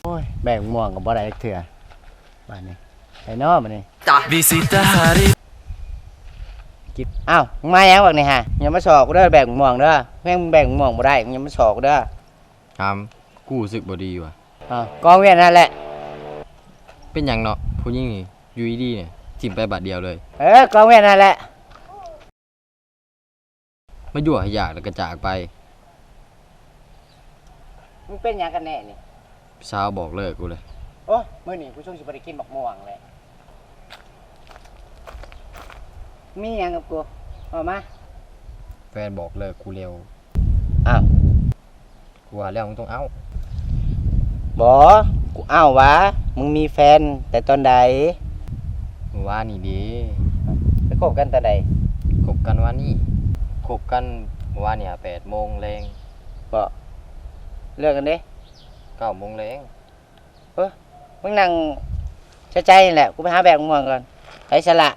โอ้ยแบ่งม่วงกับบ่ได้เถื่อบ้านนี้ไอ้น้อมานี่กิบอ้าวมึงมายังบักนี่ฮะยังมาสอกกูเด้อแบ่งม่วงเด้อแม่งแบ่งม่วงบ่ได้มึงยังมาสอกกูเด้อกูรู้สึกบ่ดีว่ะกองเวียนนั่นแหละเป็นหยังเนาะผู้หญิงนี่อยู่ดีๆเนี่ยจิ้มไปบาทเดียวเลยกองเวียนนั่นแหละมายั่วให้อยากแล้วก็จากไปมึงเป็นหยังกันแน่นี่พี่สาวบอกเลิกกูเลยโอ้มื้อนี้กูช่วงสิบ่ได้กินบักม่วงเลยมีหยังกับกูเอามาแฟนบอกเลิกกูเร็วอ้าวกูว่าแล้วมึงต้องเอาบ่กูอ้าววะมึงมีแฟนแต่ตอนใดมึงว่านี่ดีไปคบกันตอนใดคบกันว่านี่คบกันว่าเนี่ย8 โมงแรงบ่เลิกกันเด้9 โมงแรงมึงนั่งใจๆนี่แหละกูไปหาแบกม่วงก่อนไปสละ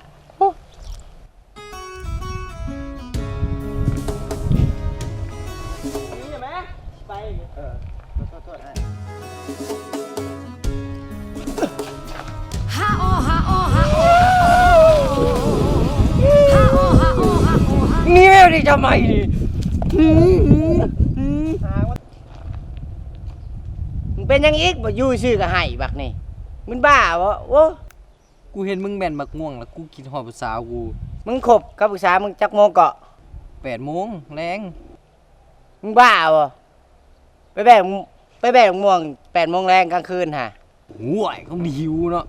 เงี้ยดิทำไมดิมึงเป็นยังอีกบ่อยู่ซื่อก็ให้บักนี่มึงบ้าบ่โอ้กูเห็นมึงแม่นบักม่วงแล้วกูคิดฮอดผู้สาวกูมึงคบกับผู้สาวมึงจักโมงเกาะ8 โมงแรงมึงบ้าบ่ไปแบกม่วง8 โมงแรงกลางคืนฮะห่วยเขามีหิวเนาะ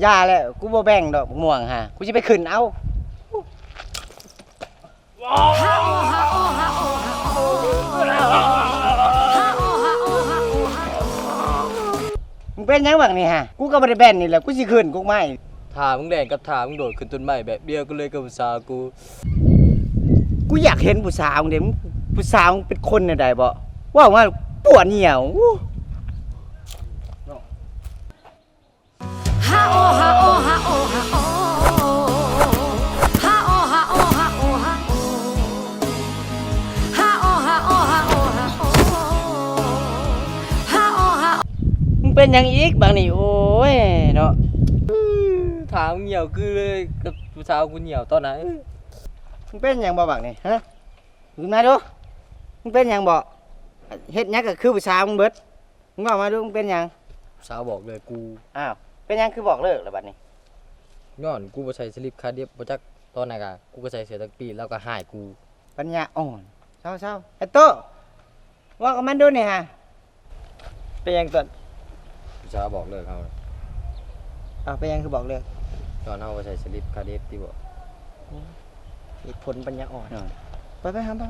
อย่าแล้วกูบ่แบ่งดอกม่วงฮะกูสิไปขึ้นเอามึงเป็นยังบักนี่ฮะกูก็บ่ได้แบ่นนี่แหละกูสิขึ้นกูไม่ถ้ามึงแดงกับถ้ามึงโดดขึ้นต้นไม้แบบเดียวกันเลยกับผู้สาวกูอยากเห็นผู้สาวเด้ผู้สาวเป็นคนแนวใดบ่ว่าว่าปวดเหี่ยวเป็นยังอีกบางนี่โอ้ยเนาะถามเหี่ยวคือเลยกับผู้สาวกูเหี่ยวตอนไหนมึงเป็นยังบ่บางนี่ฮะมึงมาดูมึงเป็นยังบ่เฮ็ดหยังก็คือผู้สาวมึงเบิดมึงบอกมาดูมึงเป็นยังสาวบอกเลยกูอ้าวเป็นยังคือบอกเลิกแล้วบัดนี้ย้อนกูบ่ใส่สลิปคาเดียบบ่จักตอนไหนกะกูก็ใส่เสื้อตักปีแล้วก็หายกูปัญญาอ่อนเศร้าไอ้โต้ว่ากับมันดูนี่ฮะเป็นยังต้นสาวบอกเลิกเขาเป็นยังคือบอกเลิกตอนเฮาบ่ใส่สลิปคาเดียบที่บ่เหตุผลปัญญาอ่อนไปครับไป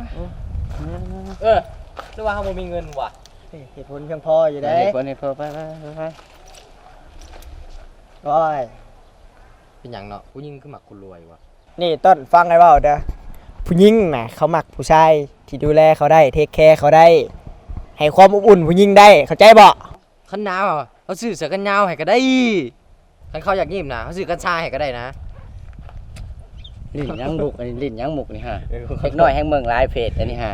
หรือว่าเฮาบ่มีเงินว่ะเหตุผลเพียงพออยู่ได้เหตุผลไปโอ้ยเป็นหยังเนาะผู้หญิงคือมักคนรวยว่ะนี่ต้นฟังไงเปล่าเด้อผู้หญิงน่ะเขามักผู้ชายที่ดูแลเขาได้เทคแคร์เขาได้ให้ความอบอุ่นผู้หญิงได้เข้าใจบ่คันหนาวเขาซื้อเสื้อกันหนาวให้ก็ได้คันเขาอยากยิ้มนะเขาซื้อกันชายให้ก็ได้นะลิ้นยังมุกอันนี้ลิ้นยังมุกนี่ฮะเล็กน้อยแห่งเมืองลายเพจอันนี้ฮะ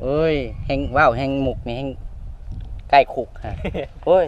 เอ้ยแห่งว้าวแห่งมุกนี่แห่งใกล้คุกฮะโอ้ย